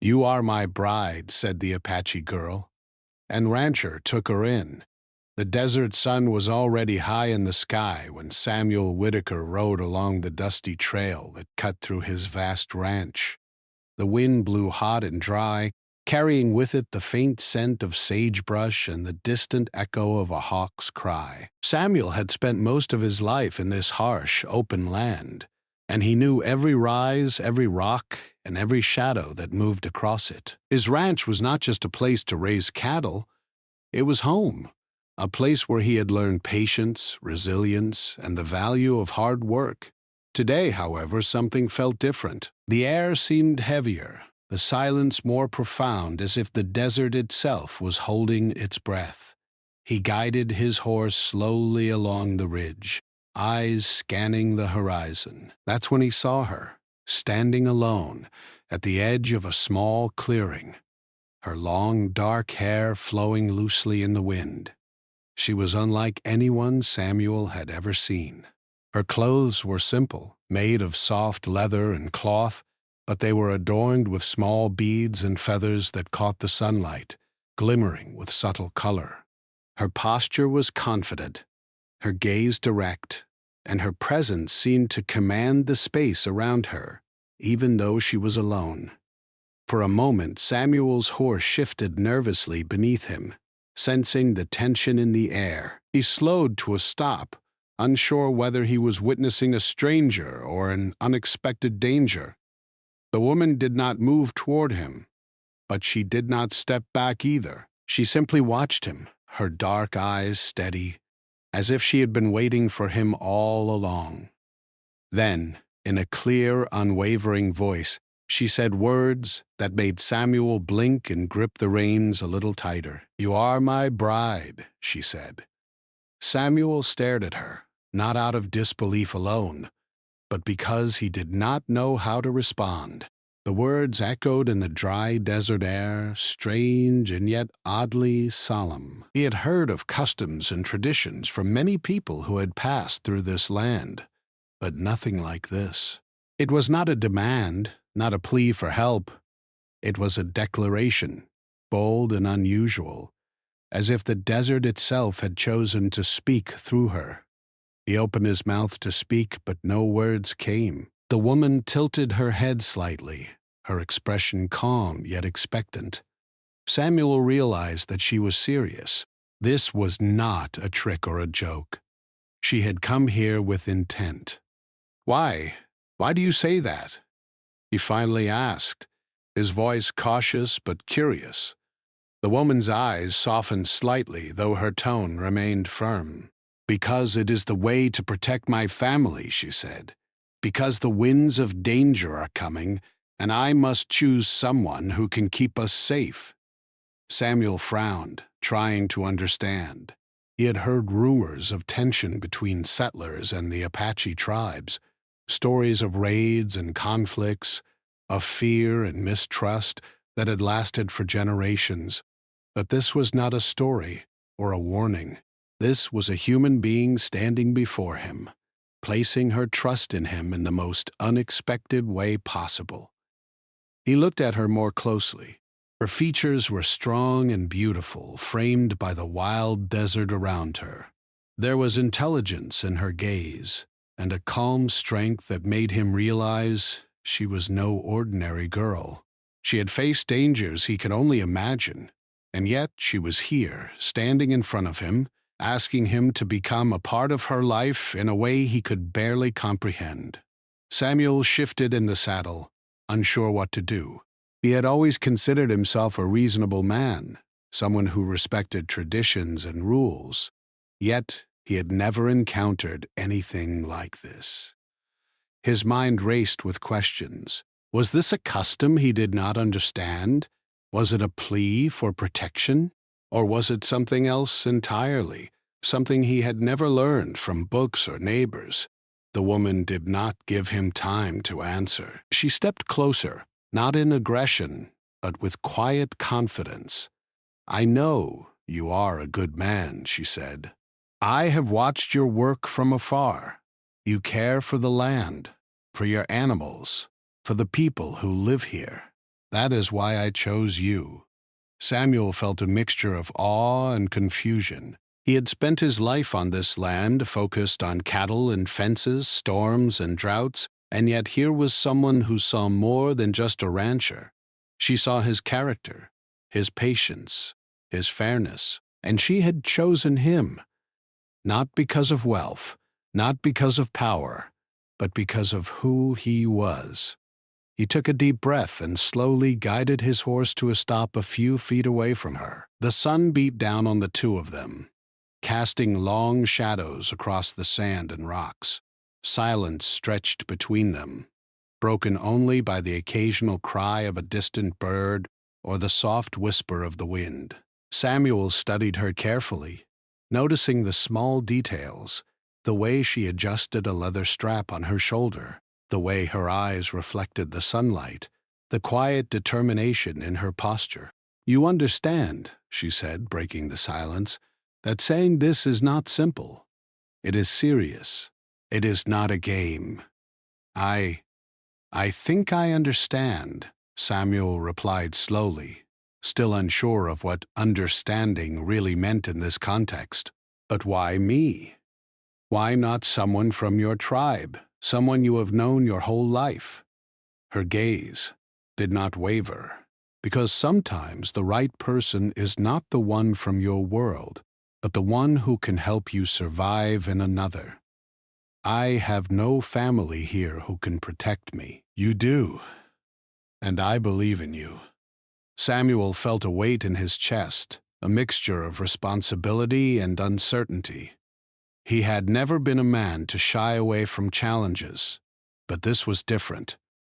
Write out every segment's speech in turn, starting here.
"You are my bride," said the Apache girl, and Rancher took her in. The desert sun was already high in the sky when Samuel Whitaker rode along the dusty trail that cut through his vast ranch. The wind blew hot and dry, carrying with it the faint scent of sagebrush and the distant echo of a hawk's cry. Samuel had spent most of his life in this harsh, open land, and he knew every rise, every rock, and every shadow that moved across it. His ranch was not just a place to raise cattle, it was home, a place where he had learned patience, resilience, and the value of hard work. Today, however, something felt different. The air seemed heavier, the silence more profound, as if the desert itself was holding its breath. He guided his horse slowly along the ridge, eyes scanning the horizon. That's when he saw her, standing alone at the edge of a small clearing, her long dark hair flowing loosely in the wind. She was unlike anyone Samuel had ever seen. Her clothes were simple, made of soft leather and cloth, but they were adorned with small beads and feathers that caught the sunlight, glimmering with subtle color. Her posture was confident, her gaze direct, and her presence seemed to command the space around her, even though she was alone. For a moment, Samuel's horse shifted nervously beneath him, sensing the tension in the air. He slowed to a stop, unsure whether he was witnessing a stranger or an unexpected danger. The woman did not move toward him, but she did not step back either. She simply watched him, her dark eyes steady, as if she had been waiting for him all along. Then, in a clear, unwavering voice, she said words that made Samuel blink and grip the reins a little tighter. "You are my bride," she said. Samuel stared at her, not out of disbelief alone, but because he did not know how to respond. The words echoed in the dry desert air, strange and yet oddly solemn. He had heard of customs and traditions from many people who had passed through this land, but nothing like this. It was not a demand, not a plea for help. It was a declaration, bold and unusual, as if the desert itself had chosen to speak through her. He opened his mouth to speak, but no words came. The woman tilted her head slightly, her expression calm yet expectant. Samuel realized that she was serious. This was not a trick or a joke. She had come here with intent. "Why? Why do you say that?" he finally asked, his voice cautious but curious. The woman's eyes softened slightly, though her tone remained firm. "Because it is the way to protect my family," she said. "Because the winds of danger are coming, and I must choose someone who can keep us safe." Samuel frowned, trying to understand. He had heard rumors of tension between settlers and the Apache tribes, stories of raids and conflicts, of fear and mistrust that had lasted for generations. But this was not a story or a warning. This was a human being standing before him, placing her trust in him in the most unexpected way possible. He looked at her more closely. Her features were strong and beautiful, framed by the wild desert around her. There was intelligence in her gaze, and a calm strength that made him realize she was no ordinary girl. She had faced dangers he could only imagine, and yet she was here, standing in front of him, asking him to become a part of her life in a way he could barely comprehend. Samuel shifted in the saddle, unsure what to do. He had always considered himself a reasonable man, someone who respected traditions and rules, yet he had never encountered anything like this. His mind raced with questions. Was this a custom he did not understand? Was it a plea for protection? Or was it something else entirely, something he had never learned from books or neighbors? The woman did not give him time to answer. She stepped closer, not in aggression, but with quiet confidence. "I know you are a good man," she said. "I have watched your work from afar. You care for the land, for your animals, for the people who live here. That is why I chose you." Samuel felt a mixture of awe and confusion. He had spent his life on this land, focused on cattle and fences, storms and droughts, and yet here was someone who saw more than just a rancher. She saw his character, his patience, his fairness, and she had chosen him, not because of wealth, not because of power, but because of who he was. He took a deep breath and slowly guided his horse to a stop a few feet away from her. The sun beat down on the two of them, casting long shadows across the sand and rocks. Silence stretched between them, broken only by the occasional cry of a distant bird or the soft whisper of the wind. Samuel studied her carefully, noticing the small details, the way she adjusted a leather strap on her shoulder, the way her eyes reflected the sunlight, the quiet determination in her posture. "You understand," she said, breaking the silence, "that saying this is not simple. It is serious. It is not a game." I think I understand," Samuel replied slowly, still unsure of what understanding really meant in this context. "But why me? Why not someone from your tribe, someone you have known your whole life?" Her gaze did not waver, because sometimes the right person is not the one from your world, but the one who can help you survive in another. "I have no family here who can protect me." "You do, and I believe in you." Samuel felt a weight in his chest, a mixture of responsibility and uncertainty. He had never been a man to shy away from challenges, but this was different.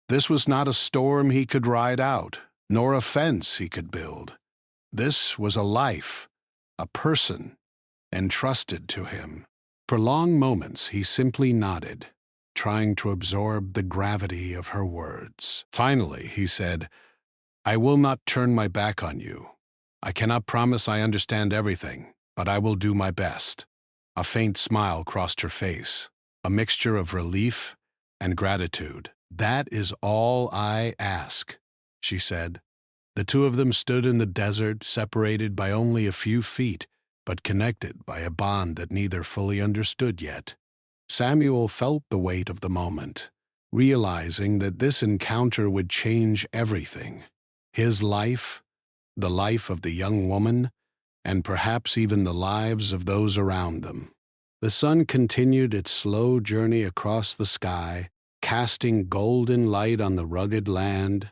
This was not a storm he could ride out, nor a fence he could build. This was a life, a person, entrusted to him. For long moments he simply nodded, trying to absorb the gravity of her words. Finally, he said, "I will not turn my back on you. I cannot promise I understand everything, but I will do my best." A faint smile crossed her face, a mixture of relief and gratitude. "That is all I ask," she said. The two of them stood in the desert, separated by only a few feet, but connected by a bond that neither fully understood yet. Samuel felt the weight of the moment, realizing that this encounter would change everything. His life, the life of the young woman, and perhaps even the lives of those around them. The sun continued its slow journey across the sky, casting golden light on the rugged land.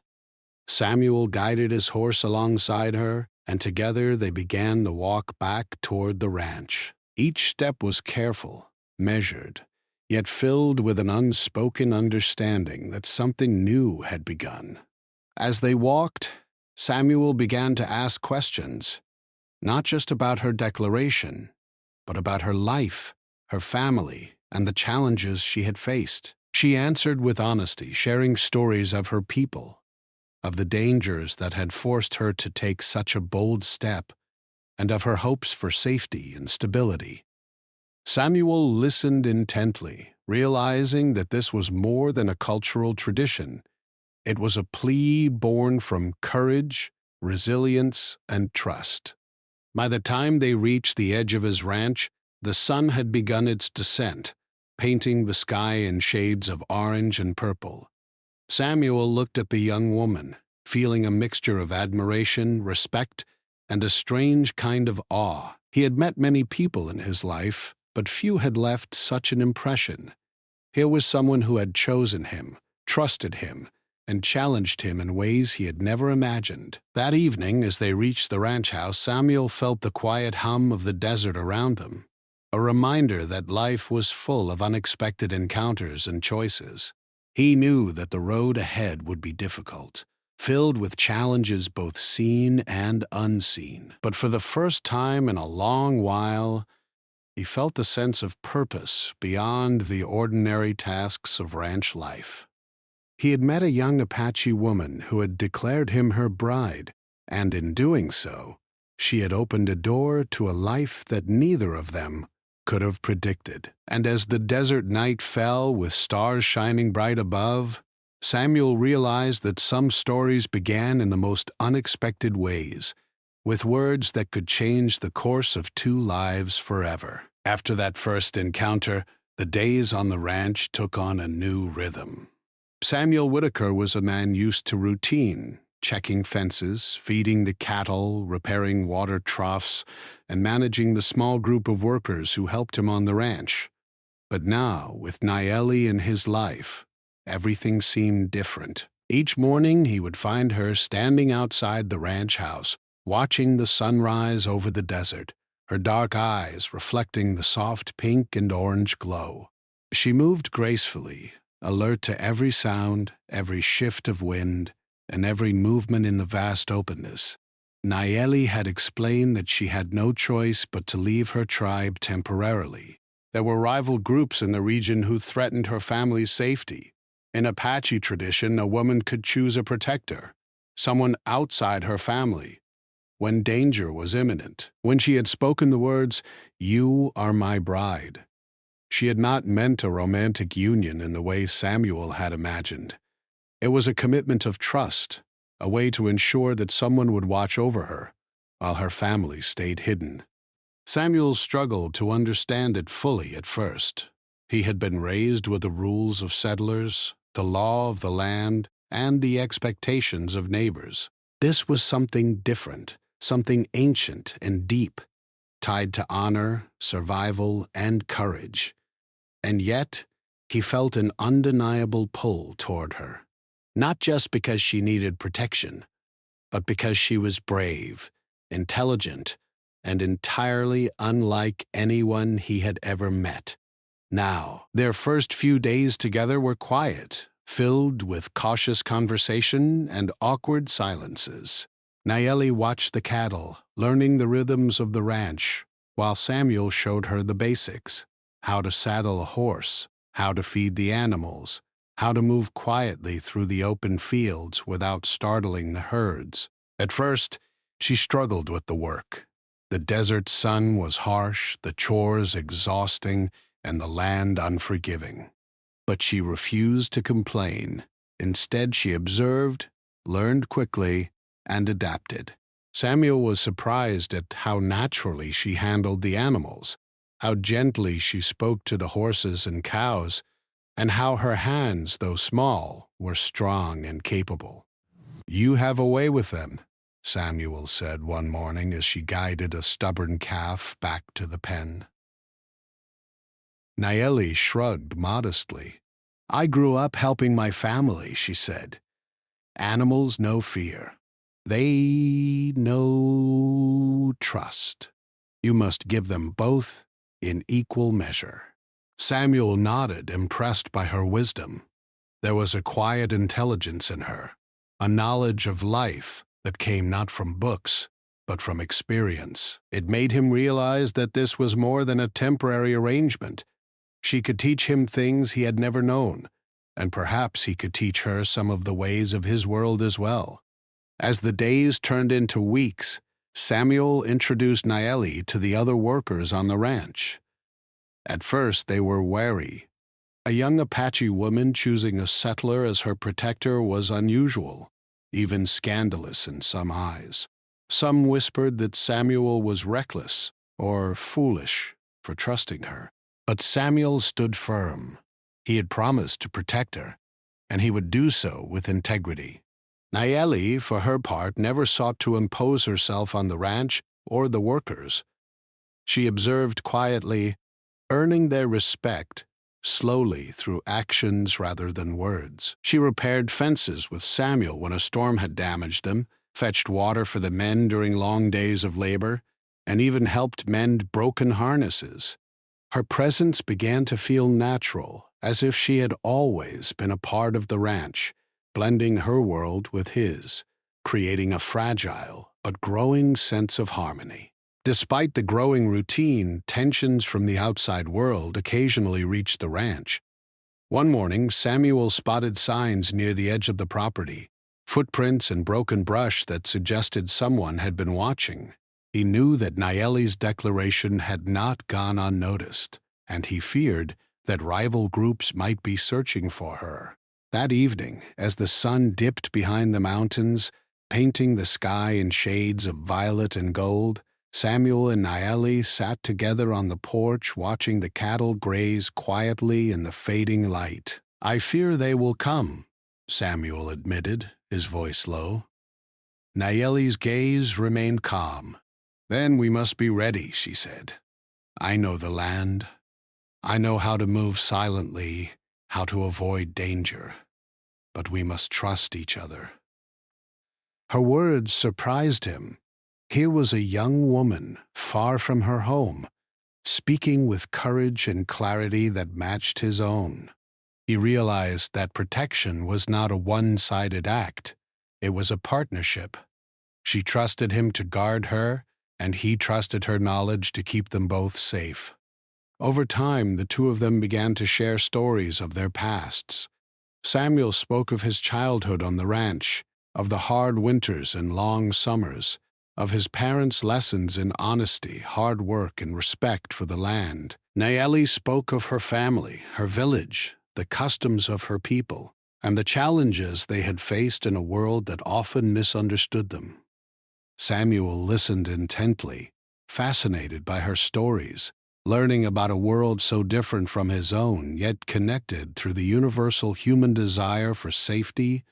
Samuel guided his horse alongside her, and together they began the walk back toward the ranch. Each step was careful, measured, yet filled with an unspoken understanding that something new had begun. As they walked, Samuel began to ask questions, not just about her declaration, but about her life, her family, and the challenges she had faced. She answered with honesty, sharing stories of her people, of the dangers that had forced her to take such a bold step, and of her hopes for safety and stability. Samuel listened intently, realizing that this was more than a cultural tradition. It was a plea born from courage, resilience, and trust. By the time they reached the edge of his ranch, the sun had begun its descent, painting the sky in shades of orange and purple. Samuel looked at the young woman, feeling a mixture of admiration, respect, and a strange kind of awe. He had met many people in his life, but few had left such an impression. Here was someone who had chosen him, trusted him, and challenged him in ways he had never imagined. That evening, as they reached the ranch house, Samuel felt the quiet hum of the desert around them, a reminder that life was full of unexpected encounters and choices. He knew that the road ahead would be difficult, filled with challenges both seen and unseen. But for the first time in a long while, he felt a sense of purpose beyond the ordinary tasks of ranch life. He had met a young Apache woman who had declared him her bride, and in doing so, she had opened a door to a life that neither of them could have predicted. And as the desert night fell with stars shining bright above, Samuel realized that some stories began in the most unexpected ways, with words that could change the course of two lives forever. After that first encounter, the days on the ranch took on a new rhythm. Samuel Whitaker was a man used to routine, checking fences, feeding the cattle, repairing water troughs, and managing the small group of workers who helped him on the ranch. But now, with Nayeli in his life, everything seemed different. Each morning he would find her standing outside the ranch house, watching the sunrise over the desert, her dark eyes reflecting the soft pink and orange glow. She moved gracefully, alert to every sound, every shift of wind, and every movement in the vast openness. Nayeli had explained that she had no choice but to leave her tribe temporarily. There were rival groups in the region who threatened her family's safety. In Apache tradition, a woman could choose a protector, someone outside her family, when danger was imminent. When she had spoken the words, "You are my bride," she had not meant a romantic union in the way Samuel had imagined. It was a commitment of trust, a way to ensure that someone would watch over her, while her family stayed hidden. Samuel struggled to understand it fully at first. He had been raised with the rules of settlers, the law of the land, and the expectations of neighbors. This was something different, something ancient and deep, tied to honor, survival, and courage. And yet, he felt an undeniable pull toward her. Not just because she needed protection, but because she was brave, intelligent, and entirely unlike anyone he had ever met. Now, their first few days together were quiet, filled with cautious conversation and awkward silences. Nayeli watched the cattle, learning the rhythms of the ranch, while Samuel showed her the basics: how to saddle a horse, how to feed the animals, how to move quietly through the open fields without startling the herds. At first, she struggled with the work. The desert sun was harsh, the chores exhausting, and the land unforgiving. But she refused to complain. Instead, she observed, learned quickly, and adapted. Samuel was surprised at how naturally she handled the animals, how gently she spoke to the horses and cows, and how her hands, though small, were strong and capable. "You have a way with them," Samuel said one morning as she guided a stubborn calf back to the pen. Nayeli shrugged modestly. "I grew up helping my family," she said. "Animals know fear. They know trust. You must give them both in equal measure." Samuel nodded, impressed by her wisdom. There was a quiet intelligence in her, a knowledge of life that came not from books, but from experience. It made him realize that this was more than a temporary arrangement. She could teach him things he had never known, and perhaps he could teach her some of the ways of his world as well. As the days turned into weeks, Samuel introduced Nayeli to the other workers on the ranch. At first, they were wary. A young Apache woman choosing a settler as her protector was unusual, even scandalous in some eyes. Some whispered that Samuel was reckless or foolish for trusting her. But Samuel stood firm. He had promised to protect her, and he would do so with integrity. Nayeli, for her part, never sought to impose herself on the ranch or the workers. She observed quietly, earning their respect slowly through actions rather than words. She repaired fences with Samuel when a storm had damaged them, fetched water for the men during long days of labor, and even helped mend broken harnesses. Her presence began to feel natural, as if she had always been a part of the ranch, blending her world with his, creating a fragile but growing sense of harmony. Despite the growing routine, tensions from the outside world occasionally reached the ranch. One morning, Samuel spotted signs near the edge of the property, footprints and broken brush that suggested someone had been watching. He knew that Nayeli's declaration had not gone unnoticed, and he feared that rival groups might be searching for her. That evening, as the sun dipped behind the mountains, painting the sky in shades of violet and gold, Samuel and Naeli sat together on the porch watching the cattle graze quietly in the fading light. "I fear they will come," Samuel admitted, his voice low. Naeli's gaze remained calm. "Then we must be ready," she said. "I know the land. I know how to move silently, how to avoid danger. But we must trust each other." Her words surprised him. Here was a young woman, far from her home, speaking with courage and clarity that matched his own. He realized that protection was not a one-sided act. It was a partnership. She trusted him to guard her, and he trusted her knowledge to keep them both safe. Over time, the two of them began to share stories of their pasts. Samuel spoke of his childhood on the ranch, of the hard winters and long summers, of his parents' lessons in honesty, hard work, and respect for the land. Naeli spoke of her family, her village, the customs of her people, and the challenges they had faced in a world that often misunderstood them. Samuel listened intently, fascinated by her stories, learning about a world so different from his own, yet connected through the universal human desire for safety,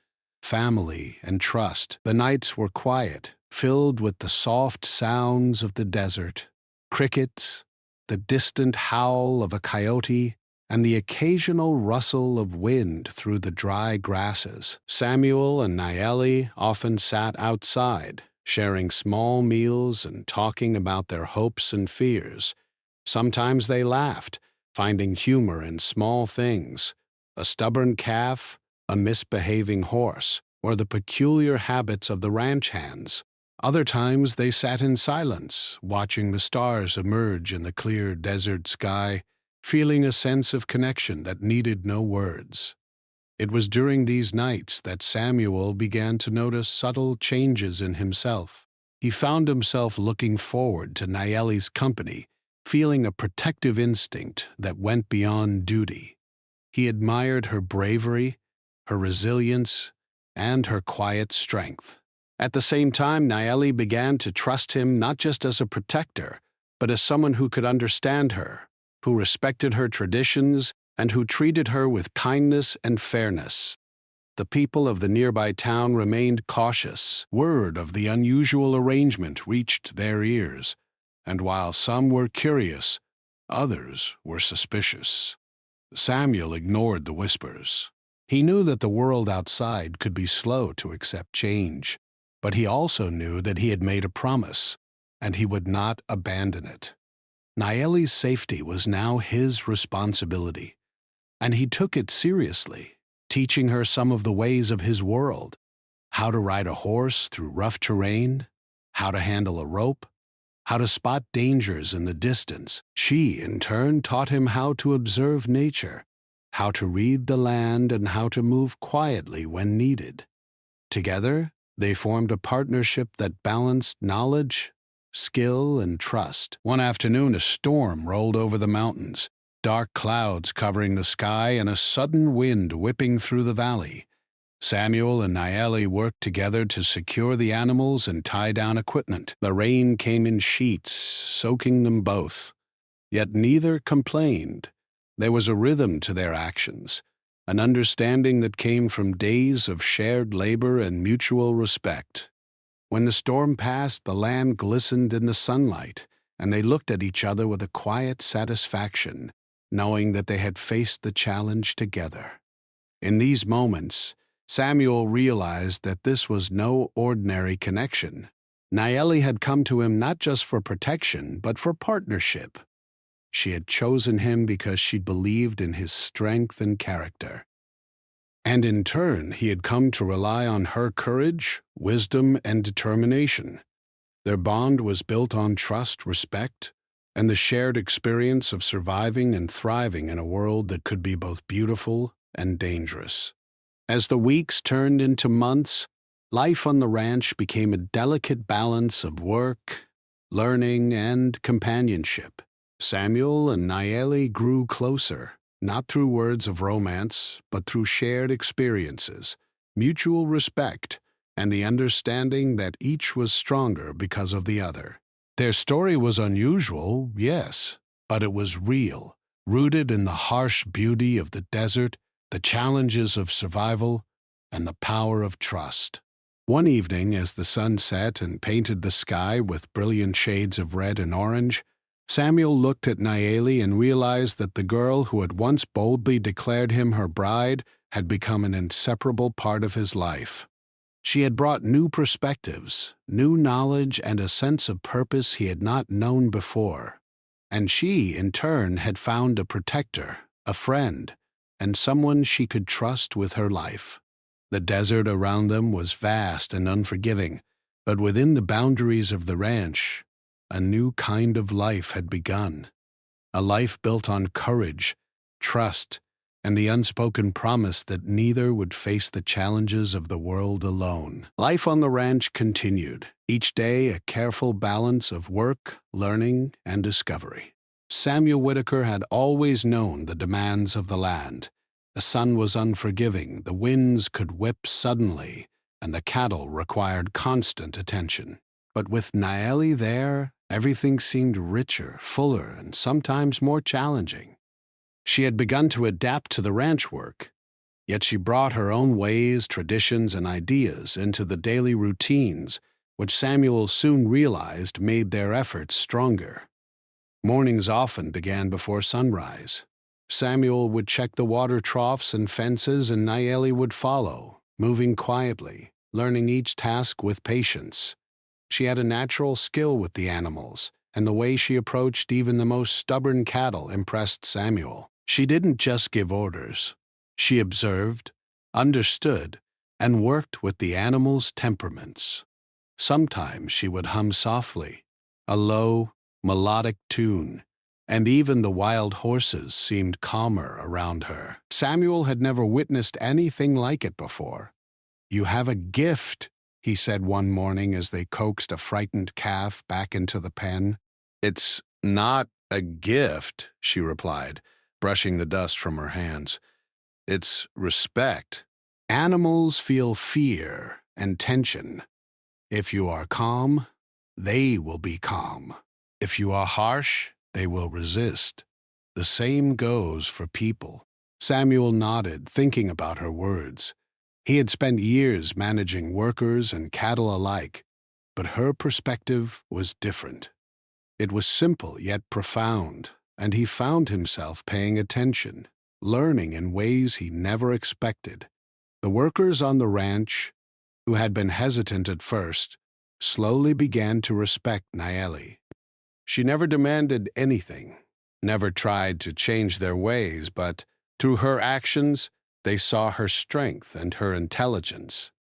family, and trust. The nights were quiet, filled with the soft sounds of the desert, crickets, the distant howl of a coyote, and the occasional rustle of wind through the dry grasses. Samuel and Naeli often sat outside, sharing small meals and talking about their hopes and fears. Sometimes they laughed, finding humor in small things, a stubborn calf, a misbehaving horse, or the peculiar habits of the ranch hands. Other times they sat in silence, watching the stars emerge in the clear desert sky, feeling a sense of connection that needed no words. It was during these nights that Samuel began to notice subtle changes in himself. He found himself looking forward to Naeli's company, feeling a protective instinct that went beyond duty. He admired her bravery, her resilience, and her quiet strength. At the same time, Naeli began to trust him not just as a protector, but as someone who could understand her, who respected her traditions, and who treated her with kindness and fairness. The people of the nearby town remained cautious. Word of the unusual arrangement reached their ears, and while some were curious, others were suspicious. Samuel ignored the whispers. He knew that the world outside could be slow to accept change, but he also knew that he had made a promise, and he would not abandon it. Naeli's safety was now his responsibility, and he took it seriously, teaching her some of the ways of his world: how to ride a horse through rough terrain, how to handle a rope, how to spot dangers in the distance. She, in turn, taught him how to observe nature, how to read the land, and how to move quietly when needed. Together, they formed a partnership that balanced knowledge, skill, and trust. One afternoon, a storm rolled over the mountains, dark clouds covering the sky and a sudden wind whipping through the valley. Samuel and Naeli worked together to secure the animals and tie down equipment. The rain came in sheets, soaking them both. Yet neither complained. There was a rhythm to their actions, an understanding that came from days of shared labor and mutual respect. When the storm passed, the land glistened in the sunlight, and they looked at each other with a quiet satisfaction, knowing that they had faced the challenge together. In these moments, Samuel realized that this was no ordinary connection. Naeli had come to him not just for protection, but for partnership. She had chosen him because she believed in his strength and character. And in turn, he had come to rely on her courage, wisdom, and determination. Their bond was built on trust, respect, and the shared experience of surviving and thriving in a world that could be both beautiful and dangerous. As the weeks turned into months, life on the ranch became a delicate balance of work, learning, and companionship. Samuel and Naeli grew closer, not through words of romance, but through shared experiences, mutual respect, and the understanding that each was stronger because of the other. Their story was unusual, yes, but it was real, rooted in the harsh beauty of the desert, the challenges of survival, and the power of trust. One evening, as the sun set and painted the sky with brilliant shades of red and orange, Samuel looked at Nayeli and realized that the girl who had once boldly declared him her bride had become an inseparable part of his life. She had brought new perspectives, new knowledge, and a sense of purpose he had not known before. And she, in turn, had found a protector, a friend, and someone she could trust with her life. The desert around them was vast and unforgiving, but within the boundaries of the ranch, a new kind of life had begun. A life built on courage, trust, and the unspoken promise that neither would face the challenges of the world alone. Life on the ranch continued, each day a careful balance of work, learning, and discovery. Samuel Whitaker had always known the demands of the land. The sun was unforgiving, the winds could whip suddenly, and the cattle required constant attention. But with Nayeli there, everything seemed richer, fuller, and sometimes more challenging. She had begun to adapt to the ranch work, yet she brought her own ways, traditions, and ideas into the daily routines, which Samuel soon realized made their efforts stronger. Mornings often began before sunrise. Samuel would check the water troughs and fences, and Nayeli would follow, moving quietly, learning each task with patience. She had a natural skill with the animals, and the way she approached even the most stubborn cattle impressed Samuel. She didn't just give orders. She observed, understood, and worked with the animals' temperaments. Sometimes she would hum softly, a low, melodic tune, and even the wild horses seemed calmer around her. Samuel had never witnessed anything like it before. "You have a gift," he said one morning as they coaxed a frightened calf back into the pen. "It's not a gift," she replied, brushing the dust from her hands. "It's respect. Animals feel fear and tension. If you are calm, they will be calm. If you are harsh, they will resist. The same goes for people." Samuel nodded, thinking about her words. He had spent years managing workers and cattle alike, but her perspective was different. It was simple yet profound, and he found himself paying attention, learning in ways he never expected. The workers on the ranch, who had been hesitant at first, slowly began to respect Nayeli. She never demanded anything, never tried to change their ways, but through her actions, they saw her strength and her intelligence.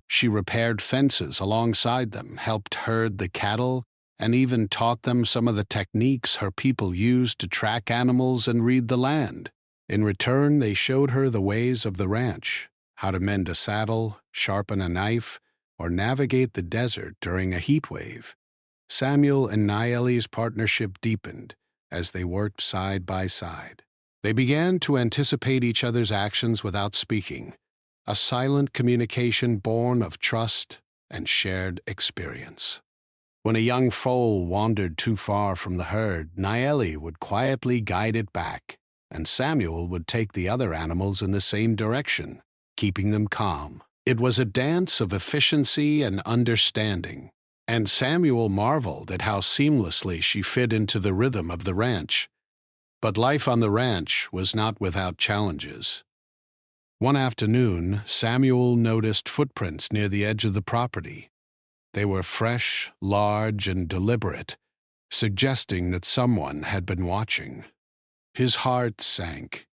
She repaired fences alongside them, helped herd the cattle, and even taught them some of the techniques her people used to track animals and read the land. In return, they showed her the ways of the ranch, how to mend a saddle, sharpen a knife, or navigate the desert during a heat wave. Samuel and Nayeli's partnership deepened as they worked side by side. They began to anticipate each other's actions without speaking, a silent communication born of trust and shared experience. When a young foal wandered too far from the herd, Nayeli would quietly guide it back, and Samuel would take the other animals in the same direction, keeping them calm. It was a dance of efficiency and understanding, and Samuel marveled at how seamlessly she fit into the rhythm of the ranch. But life on the ranch was not without challenges. One afternoon, Samuel noticed footprints near the edge of the property. They were fresh, large, and deliberate, suggesting that someone had been watching. His heart sank.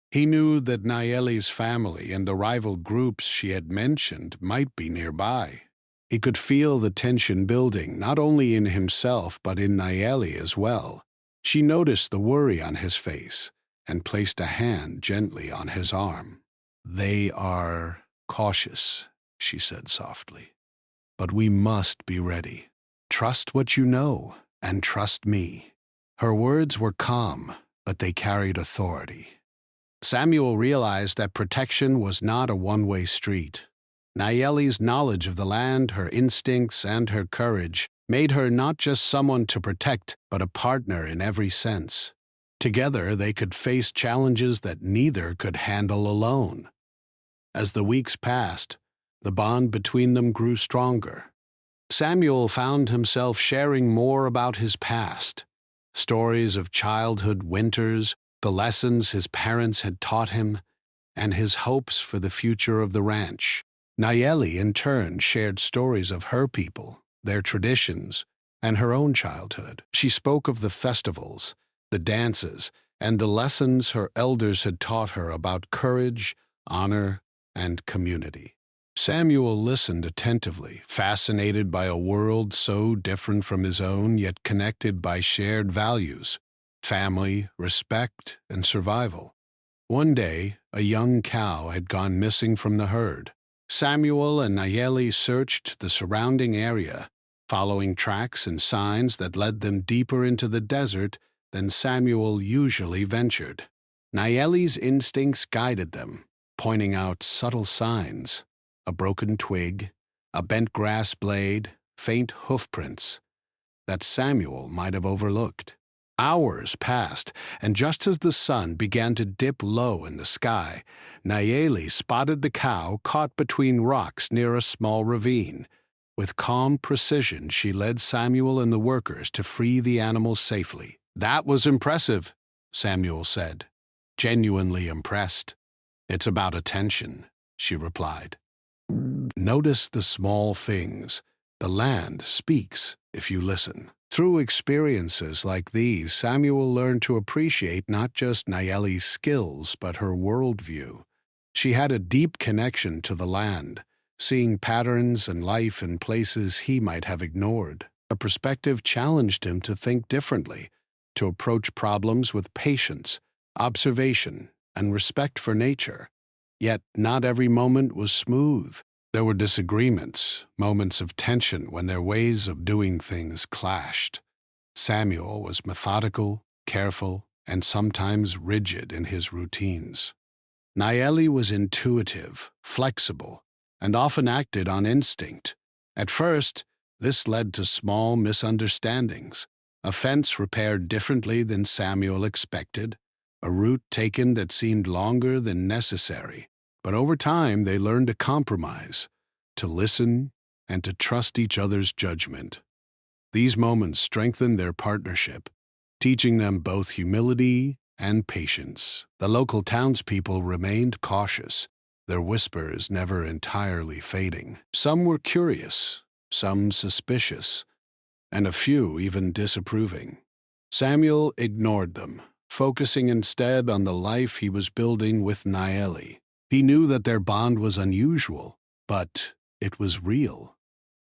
He knew that Nayeli's family and the rival groups she had mentioned might be nearby. He could feel the tension building, not only in himself but in Nayeli as well. She noticed the worry on his face and placed a hand gently on his arm. "They are cautious," she said softly. "But we must be ready. Trust what you know, and trust me." Her words were calm, but they carried authority. Samuel realized that protection was not a one-way street. Nayeli's knowledge of the land, her instincts, and her courage made her not just someone to protect, but a partner in every sense. Together, they could face challenges that neither could handle alone. As the weeks passed, the bond between them grew stronger. Samuel found himself sharing more about his past, stories of childhood winters, the lessons his parents had taught him, and his hopes for the future of the ranch. Nayeli, in turn, shared stories of her people, their traditions, and her own childhood. She spoke of the festivals, the dances, and the lessons her elders had taught her about courage, honor, and community. Samuel listened attentively, fascinated by a world so different from his own, yet connected by shared values: family, respect, and survival. One day, a young cow had gone missing from the herd. Samuel and Nayeli searched the surrounding area, following tracks and signs that led them deeper into the desert than Samuel usually ventured. Nayeli's instincts guided them, pointing out subtle signs: a broken twig, a bent grass blade, faint hoofprints that Samuel might have overlooked. Hours passed, and just as the sun began to dip low in the sky, Nayeli spotted the cow caught between rocks near a small ravine. With calm precision, she led Samuel and the workers to free the animal safely. "That was impressive," Samuel said, genuinely impressed. "It's about attention," she replied. "Notice the small things. The land speaks if you listen." Through experiences like these, Samuel learned to appreciate not just Nayeli's skills, but her worldview. She had a deep connection to the land, seeing patterns and life in places he might have ignored. A perspective challenged him to think differently, to approach problems with patience, observation, and respect for nature. Yet not every moment was smooth. There were disagreements, moments of tension when their ways of doing things clashed. Samuel was methodical, careful, and sometimes rigid in his routines. Nayeli was intuitive, flexible, and often acted on instinct. At first, this led to small misunderstandings: a fence repaired differently than Samuel expected, a route taken that seemed longer than necessary. But over time, they learned to compromise, to listen, and to trust each other's judgment. These moments strengthened their partnership, teaching them both humility and patience. The local townspeople remained cautious, their whispers never entirely fading. Some were curious, some suspicious, and a few even disapproving. Samuel ignored them, focusing instead on the life he was building with Nayeli. He knew that their bond was unusual, but it was real.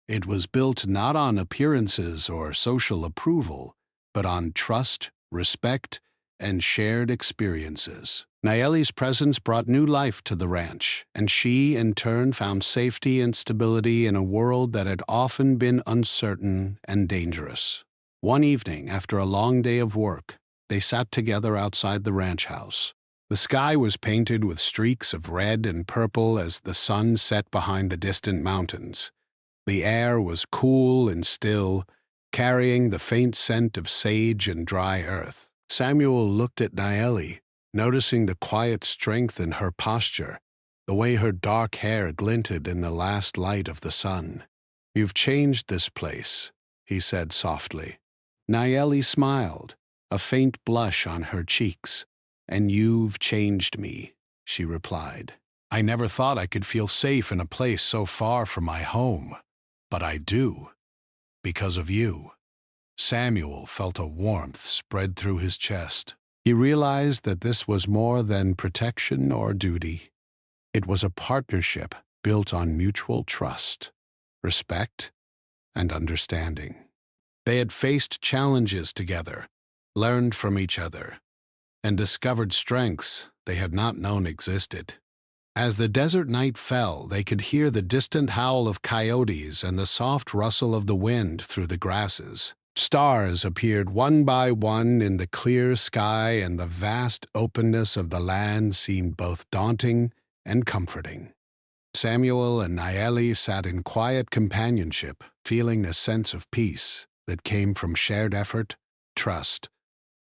It was built not on appearances or social approval, but on trust, respect, and shared experiences. Nayeli's presence brought new life to the ranch, and she, in turn, found safety and stability in a world that had often been uncertain and dangerous. One evening, after a long day of work, they sat together outside the ranch house. The sky was painted with streaks of red and purple as the sun set behind the distant mountains. The air was cool and still, carrying the faint scent of sage and dry earth. Samuel looked at Nayeli, noticing the quiet strength in her posture, the way her dark hair glinted in the last light of the sun. "You've changed this place," he said softly. Nayeli smiled, a faint blush on her cheeks. "And you've changed me," she replied. "I never thought I could feel safe in a place so far from my home, but I do, because of you." Samuel felt a warmth spread through his chest. He realized that this was more than protection or duty. It was a partnership built on mutual trust, respect, and understanding. They had faced challenges together, learned from each other, and discovered strengths they had not known existed. As the desert night fell, they could hear the distant howl of coyotes and the soft rustle of the wind through the grasses. Stars appeared one by one in the clear sky, and the vast openness of the land seemed both daunting and comforting. Samuel and Naeli sat in quiet companionship, feeling a sense of peace that came from shared effort, trust,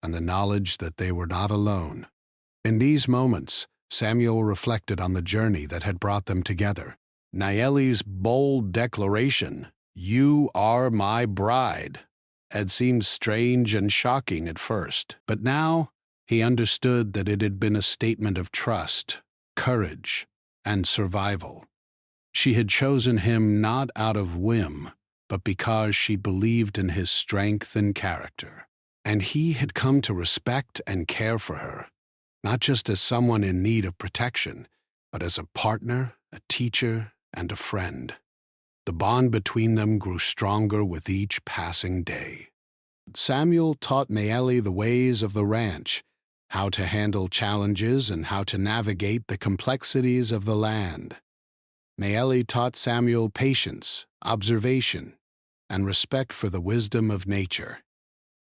and the knowledge that they were not alone. In these moments, Samuel reflected on the journey that had brought them together. Naeli's bold declaration, "You are my bride," had seemed strange and shocking at first, but now he understood that it had been a statement of trust, courage, and survival. She had chosen him not out of whim, but because she believed in his strength and character. And he had come to respect and care for her, not just as someone in need of protection, but as a partner, a teacher, and a friend. The bond between them grew stronger with each passing day. Samuel taught Naeli the ways of the ranch, how to handle challenges and how to navigate the complexities of the land. Naeli taught Samuel patience, observation, and respect for the wisdom of nature.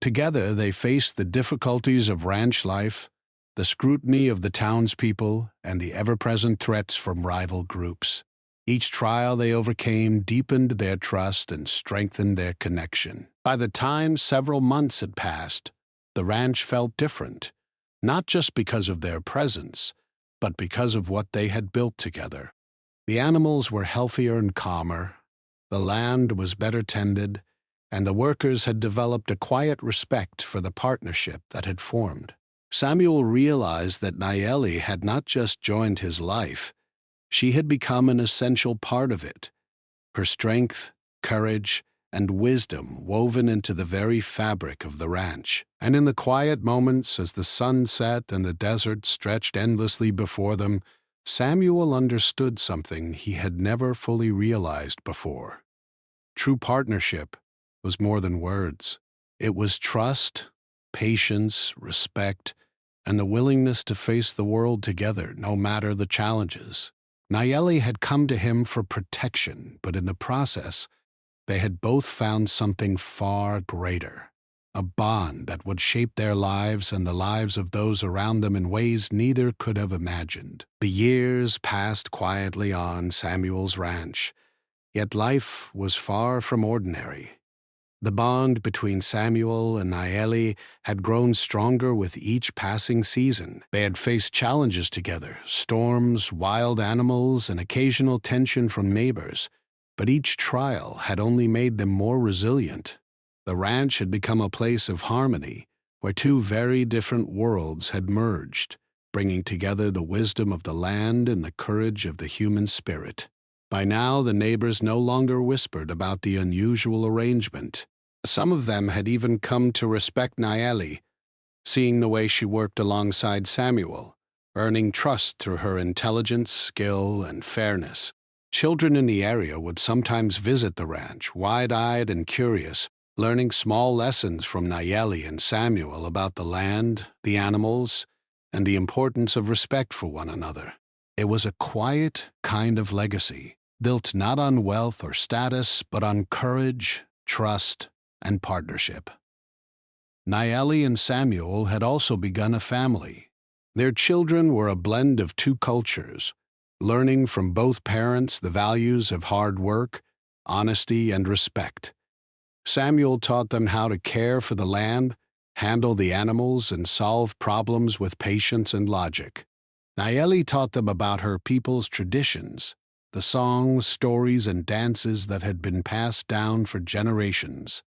Together they faced the difficulties of ranch life, the scrutiny of the townspeople, and the ever-present threats from rival groups. Each trial they overcame deepened their trust and strengthened their connection. By the time several months had passed, the ranch felt different, not just because of their presence, but because of what they had built together. The animals were healthier and calmer, the land was better tended, and the workers had developed a quiet respect for the partnership that had formed. Samuel realized that Naeli had not just joined his life, she had become an essential part of it. Her strength, courage, and wisdom woven into the very fabric of the ranch. And in the quiet moments as the sun set and the desert stretched endlessly before them, Samuel understood something he had never fully realized before. True partnership was more than words. It was trust, patience, respect, and the willingness to face the world together, no matter the challenges. Naeli had come to him for protection, but in the process, they had both found something far greater, a bond that would shape their lives and the lives of those around them in ways neither could have imagined. The years passed quietly on Samuel's ranch, yet life was far from ordinary. The bond between Samuel and Naeli had grown stronger with each passing season. They had faced challenges together, storms, wild animals, and occasional tension from neighbors, but each trial had only made them more resilient. The ranch had become a place of harmony, where two very different worlds had merged, bringing together the wisdom of the land and the courage of the human spirit. By now, the neighbors no longer whispered about the unusual arrangement. Some of them had even come to respect Naeli, seeing the way she worked alongside Samuel, earning trust through her intelligence, skill, and fairness. Children in the area would sometimes visit the ranch, wide-eyed and curious, learning small lessons from Naeli and Samuel about the land, the animals, and the importance of respect for one another. It was a quiet kind of legacy, built not on wealth or status, but on courage, trust, and partnership. Naeli and Samuel had also begun a family. Their children were a blend of two cultures, learning from both parents the values of hard work, honesty, and respect. Samuel taught them how to care for the land, handle the animals, and solve problems with patience and logic. Naeli taught them about her people's traditions, the songs, stories, and dances that had been passed down for generations.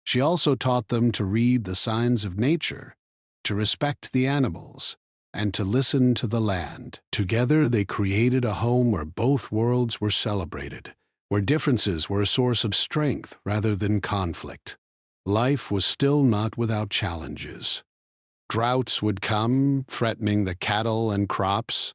She also taught them to read the signs of nature, to respect the animals, and to listen to the land. Together, they created a home where both worlds were celebrated, where differences were a source of strength rather than conflict. Life was still not without challenges. Droughts would come, threatening the cattle and crops.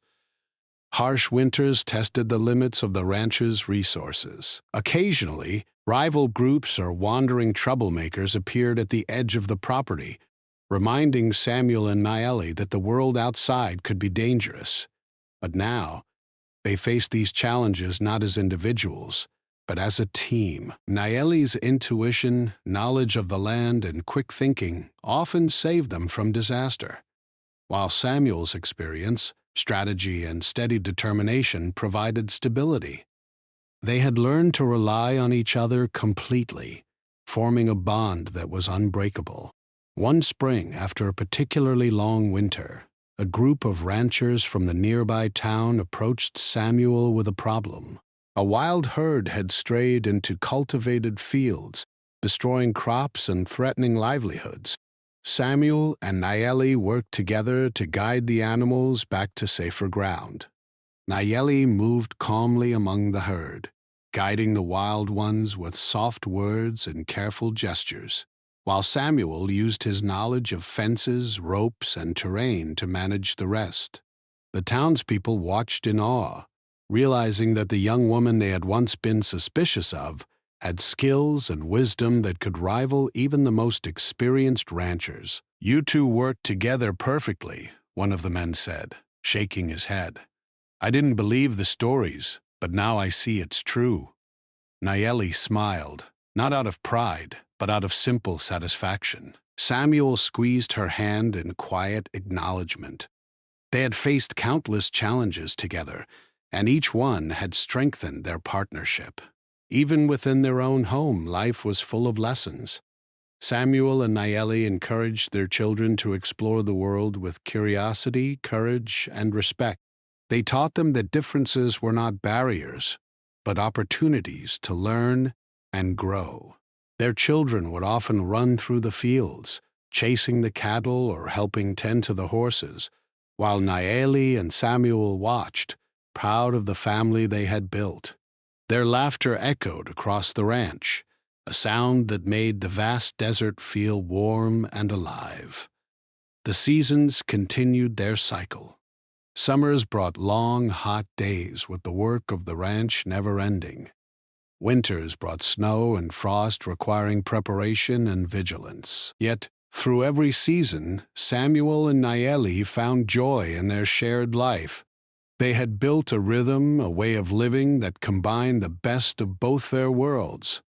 Harsh winters tested the limits of the ranch's resources. Occasionally, rival groups or wandering troublemakers appeared at the edge of the property, reminding Samuel and Naeli that the world outside could be dangerous. But now, they faced these challenges not as individuals, but as a team. Nayeli's intuition, knowledge of the land, and quick thinking often saved them from disaster, while Samuel's experience, strategy, and steady determination provided stability. They had learned to rely on each other completely, forming a bond that was unbreakable. One spring, after a particularly long winter, a group of ranchers from the nearby town approached Samuel with a problem. A wild herd had strayed into cultivated fields, destroying crops and threatening livelihoods. Samuel and Nayeli worked together to guide the animals back to safer ground. Nayeli moved calmly among the herd, guiding the wild ones with soft words and careful gestures, while Samuel used his knowledge of fences, ropes, and terrain to manage the rest. The townspeople watched in awe, realizing that the young woman they had once been suspicious of had skills and wisdom that could rival even the most experienced ranchers. "You two worked together perfectly," one of the men said, shaking his head. "I didn't believe the stories, but now I see it's true." Nayeli smiled, not out of pride, but out of simple satisfaction. Samuel squeezed her hand in quiet acknowledgement. They had faced countless challenges together, and each one had strengthened their partnership. Even within their own home, life was full of lessons. Samuel and Nayeli encouraged their children to explore the world with curiosity, courage, and respect. They taught them that differences were not barriers, but opportunities to learn and grow. Their children would often run through the fields, chasing the cattle or helping tend to the horses, while Nayeli and Samuel watched, proud of the family they had built. Their laughter echoed across the ranch, a sound that made the vast desert feel warm and alive. The seasons continued their cycle. Summers brought long, hot days with the work of the ranch never ending. Winters brought snow and frost requiring preparation and vigilance. Yet, through every season, Samuel and Nayeli found joy in their shared life. They had built a rhythm, a way of living that combined the best of both their worlds.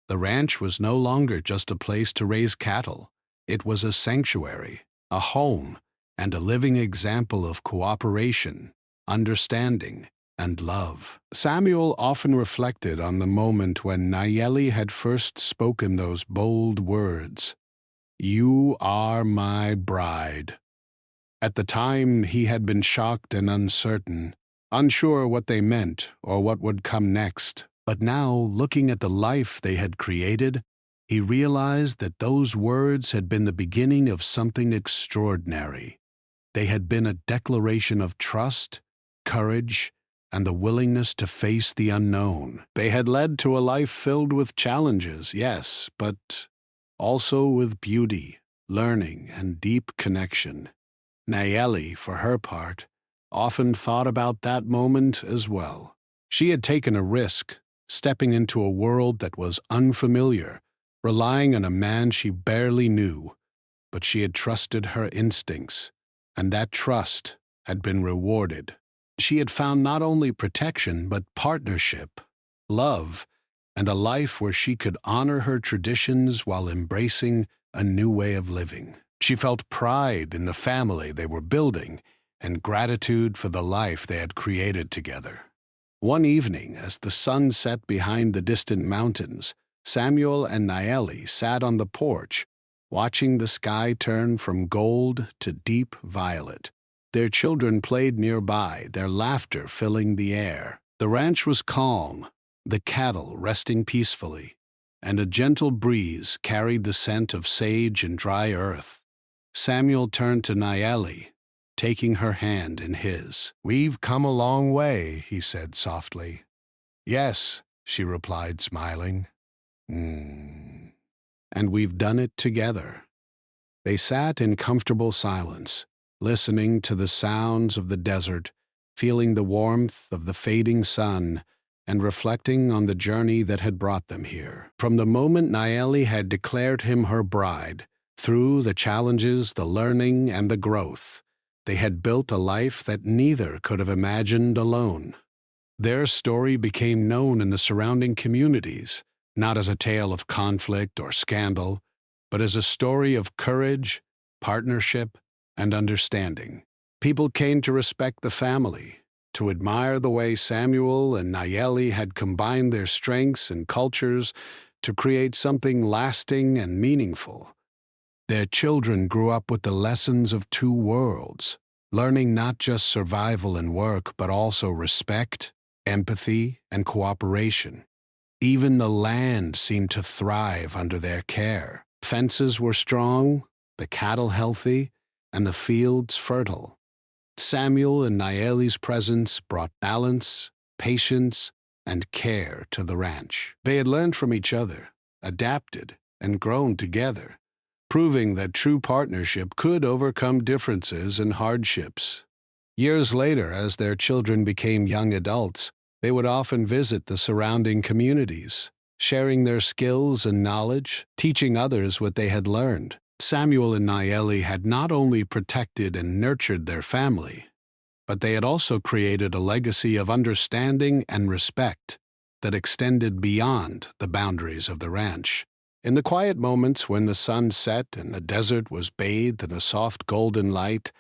The ranch was no longer just a place to raise cattle. It was a sanctuary, a home, and a living example of cooperation, understanding, and love. Samuel often reflected on the moment when Nayeli had first spoken those bold words, "You are my bride." At the time, he had been shocked and uncertain, unsure what they meant or what would come next. But now, looking at the life they had created, he realized that those words had been the beginning of something extraordinary. They had been a declaration of trust, courage, and the willingness to face the unknown. They had led to a life filled with challenges, yes, but also with beauty, learning, and deep connection. Nayeli, for her part, often thought about that moment as well. She had taken a risk, stepping into a world that was unfamiliar, relying on a man she barely knew, but she had trusted her instincts, and that trust had been rewarded. She had found not only protection, but partnership, love, and a life where she could honor her traditions while embracing a new way of living. She felt pride in the family they were building and gratitude for the life they had created together. One evening, as the sun set behind the distant mountains, Samuel and Nayeli sat on the porch, watching the sky turn from gold to deep violet. Their children played nearby, their laughter filling the air. The ranch was calm, the cattle resting peacefully, and a gentle breeze carried the scent of sage and dry earth. Samuel turned to Nayeli, taking her hand in his. "We've come a long way," he said softly. "Yes," she replied, smiling. "And we've done it together." They sat in comfortable silence, listening to the sounds of the desert, feeling the warmth of the fading sun, and reflecting on the journey that had brought them here. From the moment Nayeli had declared him her bride, through the challenges, the learning, and the growth, they had built a life that neither could have imagined alone. Their story became known in the surrounding communities, not as a tale of conflict or scandal, but as a story of courage, partnership, and understanding. People came to respect the family, to admire the way Samuel and Nayeli had combined their strengths and cultures to create something lasting and meaningful. Their children grew up with the lessons of two worlds, learning not just survival and work, but also respect, empathy, and cooperation. Even the land seemed to thrive under their care. Fences were strong, the cattle healthy, and the fields fertile. Samuel and Nayeli's presence brought balance, patience, and care to the ranch. They had learned from each other, adapted, and grown together, proving that true partnership could overcome differences and hardships. Years later, as their children became young adults, they would often visit the surrounding communities, sharing their skills and knowledge, teaching others what they had learned. Samuel and Nayeli had not only protected and nurtured their family, but they had also created a legacy of understanding and respect that extended beyond the boundaries of the ranch. In the quiet moments when the sun set and the desert was bathed in a soft golden light,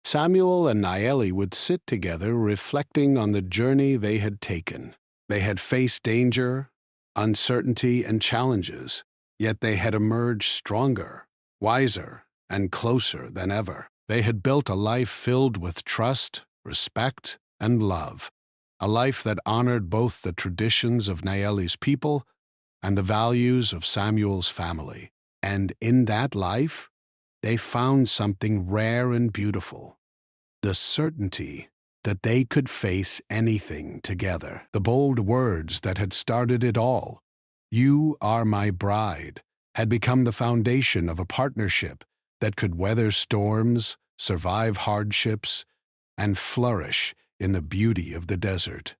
Samuel and Nayeli would sit together reflecting on the journey they had taken. They had faced danger, uncertainty, and challenges, yet they had emerged stronger, wiser, and closer than ever. They had built a life filled with trust, respect, and love, a life that honored both the traditions of Nayeli's people and the values of Samuel's family. And in that life, they found something rare and beautiful: the certainty that they could face anything together. The bold words that had started it all, "You are my bride," had become the foundation of a partnership that could weather storms, survive hardships, and flourish in the beauty of the desert.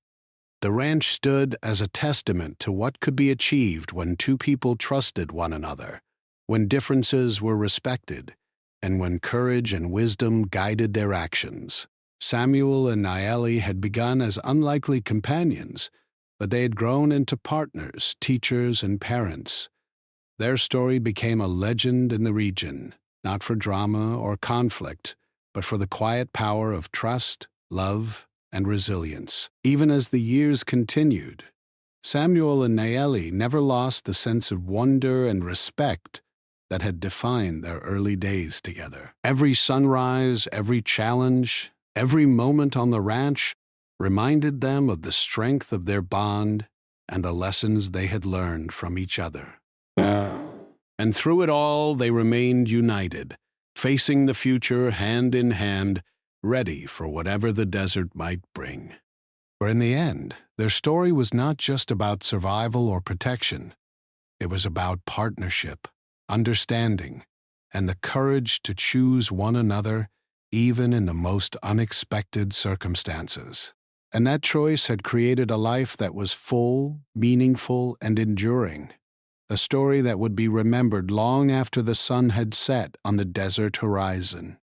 The ranch stood as a testament to what could be achieved when two people trusted one another, when differences were respected, and when courage and wisdom guided their actions. Samuel and Nayeli had begun as unlikely companions, but they had grown into partners, teachers, and parents. Their story became a legend in the region, not for drama or conflict, but for the quiet power of trust, love, and resilience. Even as the years continued, Samuel and Nayeli never lost the sense of wonder and respect that had defined their early days together. Every sunrise, every challenge, every moment on the ranch reminded them of the strength of their bond and the lessons they had learned from each other. And through it all, they remained united, facing the future hand in hand, ready for whatever the desert might bring. For in the end, their story was not just about survival or protection. It was about partnership, understanding, and the courage to choose one another even in the most unexpected circumstances. And that choice had created a life that was full, meaningful, and enduring, a story that would be remembered long after the sun had set on the desert horizon.